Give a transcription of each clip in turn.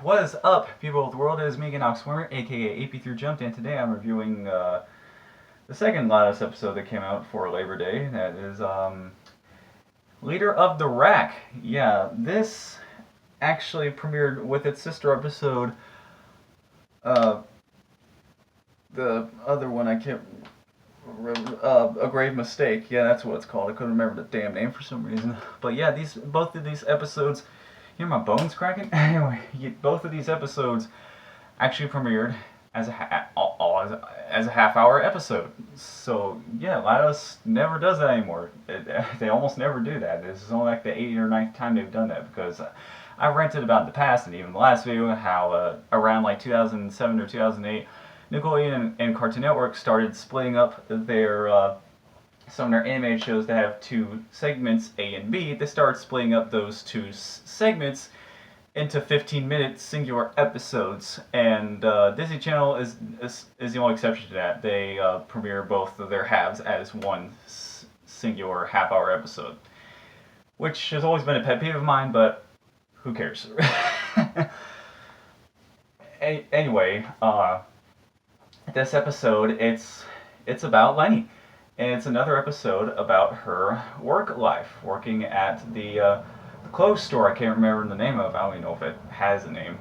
What is up, people of the world? It is me, Ganox Swimmer, aka AP Through Jumped, and today I'm reviewing the second last episode that came out for Labor Day. That is Leader of the Rack. Yeah, this actually premiered with its sister episode. Uh, the other one I can't. A Grave Mistake. Yeah, that's what it's called. I couldn't remember the damn name for some reason. But yeah, both of these episodes. Hear my bones cracking? Anyway, both of these episodes actually premiered as as a half-hour episode. So yeah, Lattice never does that anymore. They almost never do that. This is only like the 8th or 9th time they've done that because I've ranted about in the past and even the last video how around like 2007 or 2008, Nickelodeon and Cartoon Network started splitting up their some of their animated shows that have two segments, A and B. They started splitting up those two segments into 15-minute singular episodes, and Disney Channel is the only exception to that. They premiere both of their halves as one singular half-hour episode, which has always been a pet peeve of mine, but who cares? Anyway, this episode it's about Lenny, and it's another episode about her work life, working at the clothes store I can't remember the name of. I don't even know if it has a name.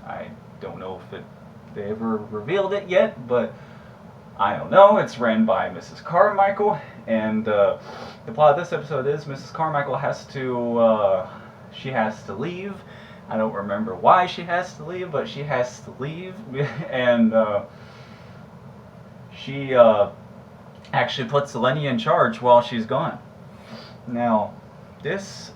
I don't know if they ever revealed it yet, but I don't know. It's ran by Mrs. Carmichael, and the plot of this episode is Mrs. Carmichael has to she has to leave. I don't remember why she has to leave, but she has to leave, and she actually puts Lenny in charge while she's gone. Now, this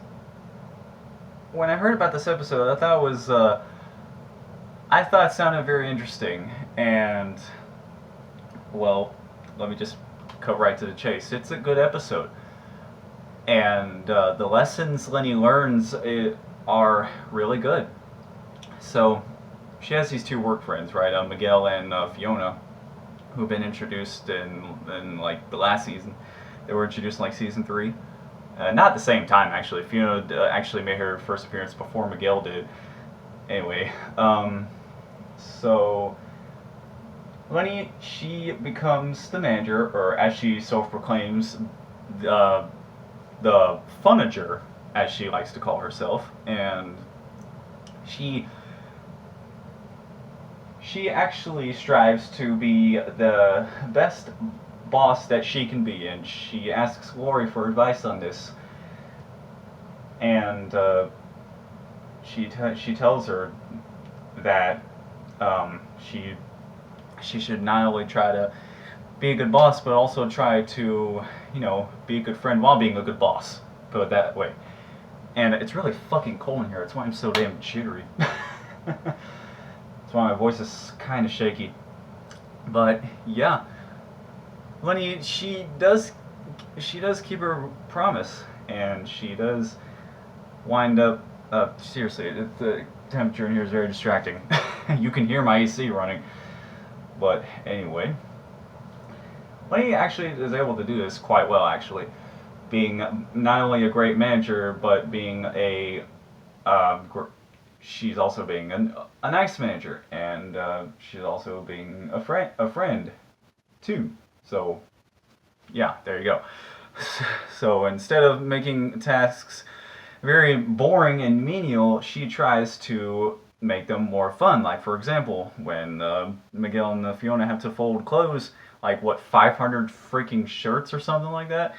when I heard about this episode, I thought it was I thought it sounded very interesting, and well, let me just cut right to the chase. It's a good episode, and the lessons Lenny learns are really good. So she has these two work friends, right? Miguel and Fiona, who've been introduced in like the last season. They were introduced in like season 3. Not at the same time, actually. Fiona actually made her first appearance before Miguel did. Anyway, so Lenny, she becomes the manager, or as she self-proclaims, the funager, as she likes to call herself, and she actually strives to be the best boss that she can be, and she asks Lori for advice on this. And she tells her that she should not only try to be a good boss, but also try to be a good friend while being a good boss. Put it that way. And it's really fucking cold in here. That's why I'm so damn jittery. That's why my voice is kind of shaky. But yeah. Lenny, she does keep her promise, and she does wind up. Seriously, the temperature in here is very distracting. You can hear my AC running, but anyway, Lenny actually is able to do this quite well. Actually, being not only a great manager, but being she's also being a nice manager, and she's also being a friend too. So, yeah, there you go. So instead of making tasks very boring and menial, she tries to make them more fun. Like, for example, when Miguel and Fiona have to fold clothes, like, 500 freaking shirts or something like that,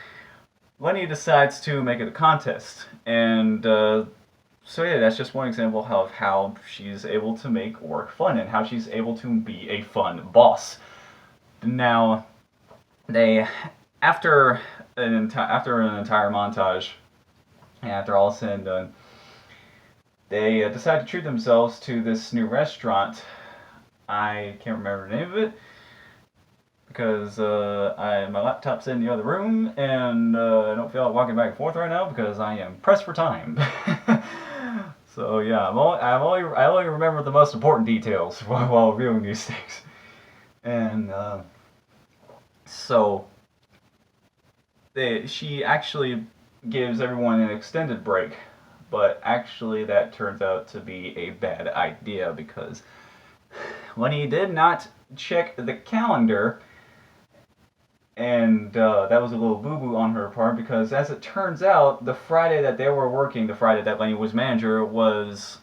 Lenny decides to make it a contest. And so, yeah, that's just one example of how she's able to make work fun and how she's able to be a fun boss. Now, they after an entire montage, and after all said and done, they decide to treat themselves to this new restaurant. I can't remember the name of it because my laptop's in the other room, and I don't feel like walking back and forth right now because I am pressed for time. So yeah, I only remember the most important details while reviewing these things, and so she actually gives everyone an extended break but actually that turns out to be a bad idea because Lenny did not check the calendar, and that was a little boo-boo on her part because, as it turns out, the Friday that they were working, the Friday that Lenny was manager, was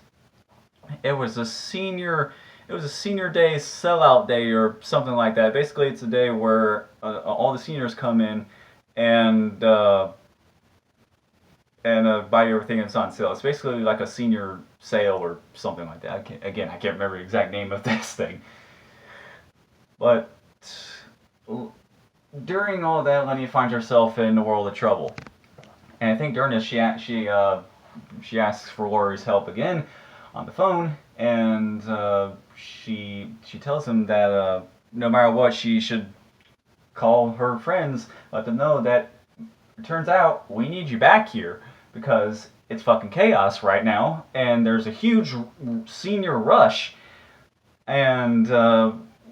a senior day sellout day or something like that. Basically, it's a day where all the seniors come in and buy everything that's on sale. It's basically like a senior sale or something like that. I can't remember the exact name of this thing. But during all that, Lenny finds herself in a world of trouble. And I think during this, she asks for Laurie's help again on the phone, and she tells him that no matter what, she should call her friends, let them know that it turns out we need you back here because it's fucking chaos right now, and there's a huge senior rush, and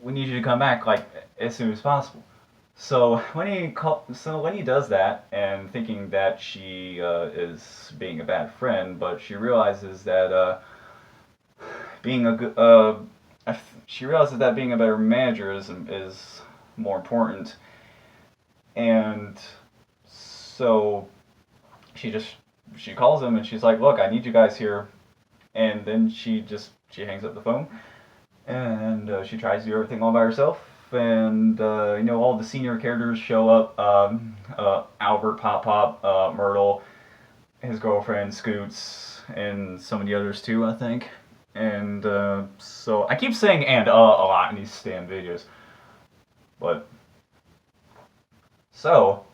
we need you to come back like as soon as possible. So when he does that, and thinking that she is being a bad friend, but she realizes that being a good she realizes that being a better manager is more important, and so she calls him and she's like, "Look, I need you guys here," and then she hangs up the phone, and she tries to do everything all by herself. And all the senior characters show up. Albert, Pop, Myrtle, his girlfriend Scoots, and some of the others too, I think. And so I keep saying "and" a lot in these damn videos, but so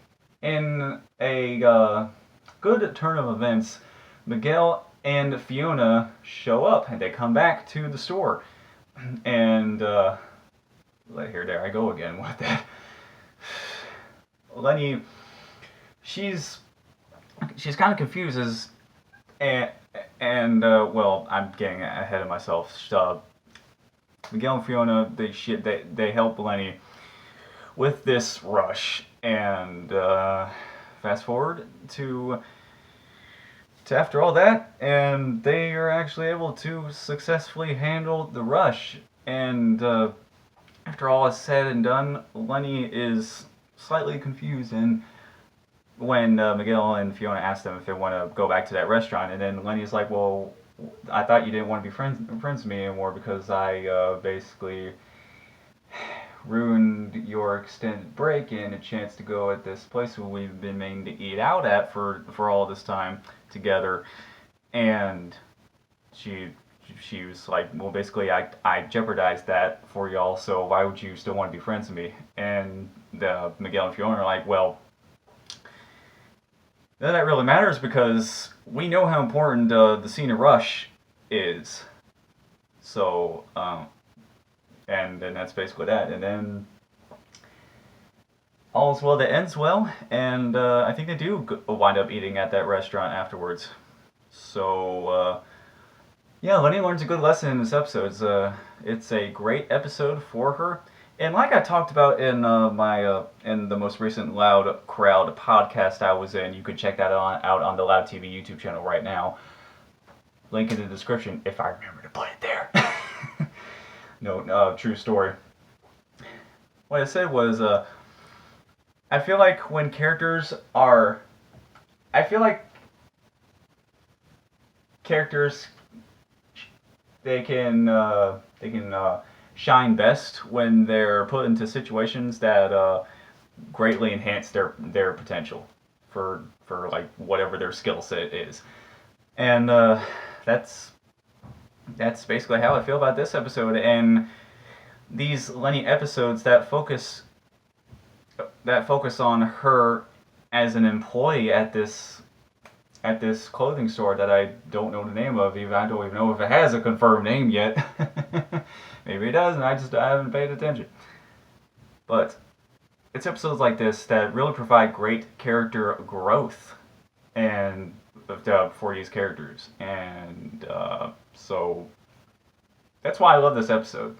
in a good turn of events, Miguel and Fiona show up, and they come back to the store, and here, there I go again with that. Lenny, she's kind of confused and well, I'm getting ahead of myself. Miguel and Fiona, they help Lenny with this rush, and fast forward to after all that, and they are actually able to successfully handle the rush, and after all is said and done, Lenny is slightly confused, and when Miguel and Fiona ask them if they want to go back to that restaurant, and then Lenny's like, "Well, I thought you didn't want to be friends with me anymore because I basically ruined your extended break and a chance to go at this place where we've been meaning to eat out at for all this time together," and she was like, "Well, basically, I jeopardized that for y'all, so why would you still want to be friends with me?" And Miguel and Fiona are like, "Well, none of that really matters because we know how important the senior rush is." So, and then that's basically that. And then all's well that ends well, and I think they do wind up eating at that restaurant afterwards. So, yeah, Lenny learns a good lesson in this episode. It's a great episode for her, and like I talked about in in the most recent Loud Crowd podcast I was in, you could check that out on the Loud TV YouTube channel right now. Link in the description if I remember to put it there. No, true story. What I said was, I feel like when characters are, I feel like characters they can shine best when they're put into situations that greatly enhance their potential for like whatever their skill set is, and that's basically how I feel about this episode and these Lenny episodes that focus on her as an employee at this clothing store that I don't know the name of. I don't even know if it has a confirmed name yet. Maybe it does, and I haven't paid attention. But it's episodes like this that really provide great character growth and for these characters, and so that's why I love this episode.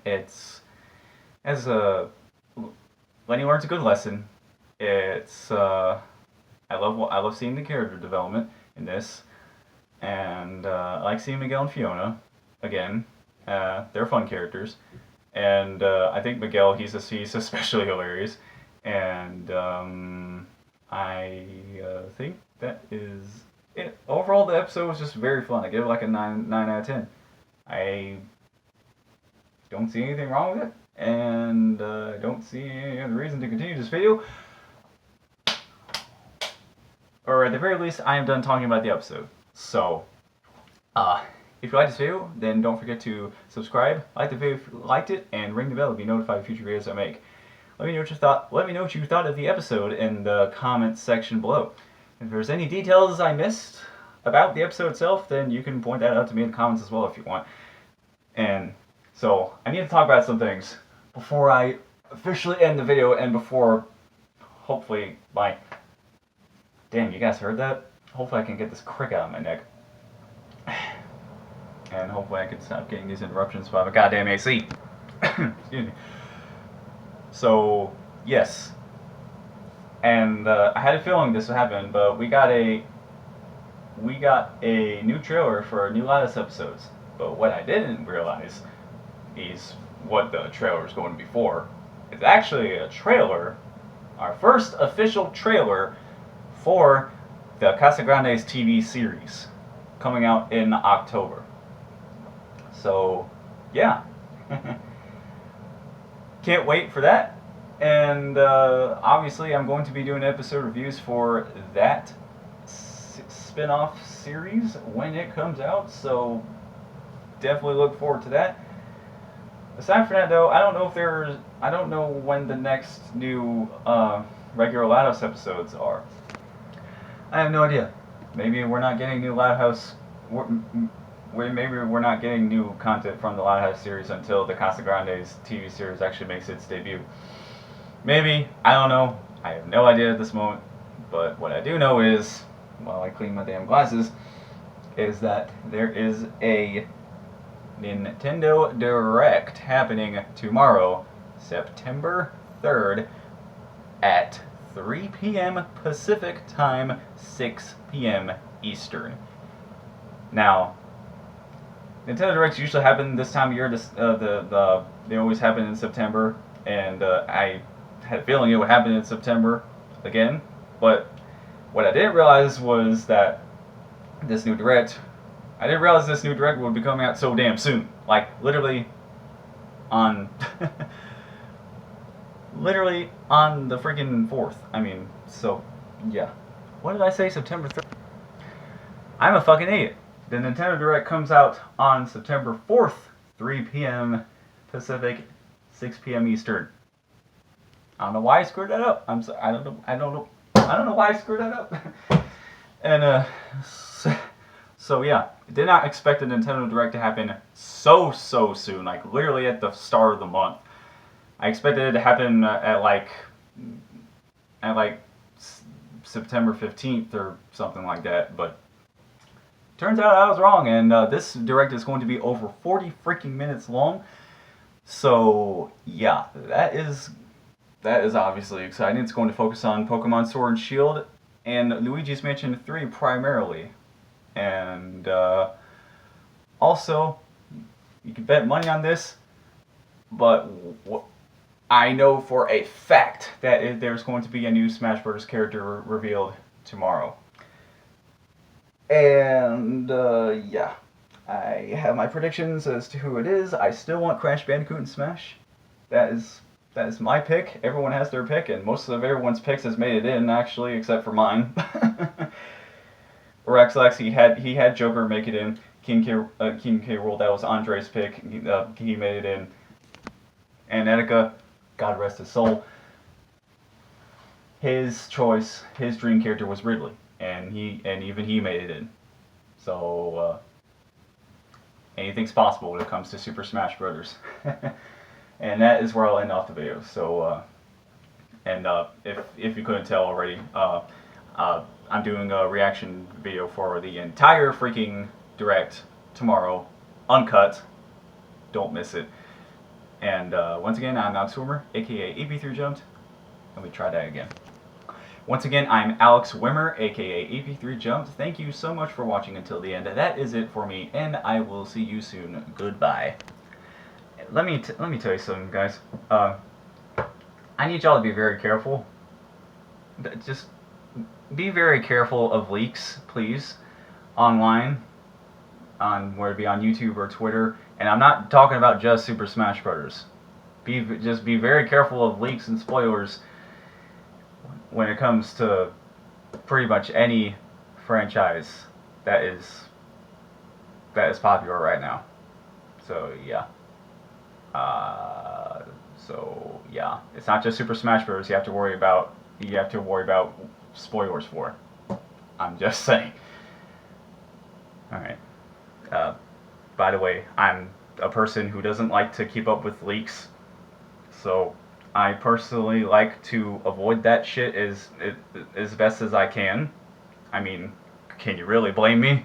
It's as Lenny learns a good lesson. It's I love seeing the character development in this. and I like seeing Miguel and Fiona again. They're fun characters, and I think Miguel he's especially hilarious, and I think that is it. Overall, the episode was just very fun. I give it like a 9 out of 10. I don't see anything wrong with it, and I don't see any other reason to continue this video. Or at the very least, I am done talking about the episode. So, if you like this video, then don't forget to subscribe, like the video if you liked it, and ring the bell to be notified of future videos I make. Let me know what you thought. Let me know what you thought of the episode in the comments section below. If there's any details I missed about the episode itself, then you can point that out to me in the comments as well if you want. And so I need to talk about some things before I officially end the video, and before hopefully my damn, you guys heard that? Hopefully I can get this crick out of my neck. And hopefully I can stop getting these interruptions by the goddamn AC. Excuse me. So, yes. And I had a feeling this would happen, but we got a new trailer for new Lattice episodes. But what I didn't realize is what the trailer is going to be for. It's actually a trailer, our first official trailer for the Casagrandes TV series coming out in October. So, yeah. Can't wait for that. And obviously I'm going to be doing episode reviews for that spin-off series when it comes out, so definitely look forward to that. Aside from that though, I don't know when the next new regular Lattice episodes are. I have no idea. Maybe we're not getting new Lighthouse. Maybe we're not getting new content from the Lighthouse series until the Casagrandes TV series actually makes its debut. Maybe. I don't know. I have no idea at this moment. But what I do know is, while I clean my damn glasses, is that there is a Nintendo Direct happening tomorrow, September 3rd, at 3 p.m. Pacific time, 6 p.m. Eastern. Now, Nintendo Directs usually happen this time of year. They always happen in September, and I had a feeling it would happen in September again. But what I didn't realize was that this new Direct, would be coming out so damn soon. Like literally on literally on the freaking 4th. I mean, so yeah. What did I say? September 3rd? I'm a fucking idiot. The Nintendo Direct comes out on September 4th, 3 p.m. Pacific, 6 p.m. Eastern. I don't know why I screwed that up. I'm sorry. I don't know why I screwed that up. And so yeah, did not expect the Nintendo Direct to happen so soon, like literally at the start of the month. I expected it to happen at like September 15th or something like that, but turns out I was wrong, and this Direct is going to be over 40 freaking minutes long. So yeah, that is obviously exciting. It's going to focus on Pokemon Sword and Shield and Luigi's Mansion 3 primarily. And also, you can bet money on this, but I know for a fact that there's going to be a new Smash Bros. Character revealed tomorrow. And yeah, I have my predictions as to who it is. I still want Crash Bandicoot in Smash. That is my pick. Everyone has their pick, and most of everyone's picks has made it in, actually, except for mine. Rexlex, he had Joker make it in. King K. Rool, that was Andre's pick. He made it in. And Etika, God rest his soul, his choice, his dream character was Ridley, and even he made it in. So anything's possible when it comes to Super Smash Brothers. And that is where I'll end off the video. So if you couldn't tell already, I'm doing a reaction video for the entire freaking Direct tomorrow, uncut. Don't miss it. And once again, I'm Alex Swimmer, aka EP3Jumped. Let me try that again. Once again, I'm Alex Wimmer, aka AP3 Jumped. Thank you so much for watching until the end. That is it for me, and I will see you soon. Goodbye. Let me tell you something, guys. I need y'all to be very careful. Just be very careful of leaks, please, online, on whether it be on YouTube or Twitter. And I'm not talking about just Super Smash Bros. Just be very careful of leaks and spoilers when it comes to pretty much any franchise that is popular right now. So yeah. It's not just Super Smash Bros. You have to worry about spoilers for. I'm just saying. All right. By the way, I'm a person who doesn't like to keep up with leaks, so I personally like to avoid that shit as best as I can. I mean, can you really blame me?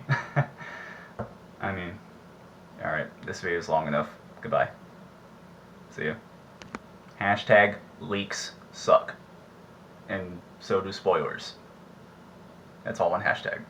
I mean, all right. This video is long enough. Goodbye. See ya. Hashtag leaks suck. And so do spoilers. That's all one hashtag.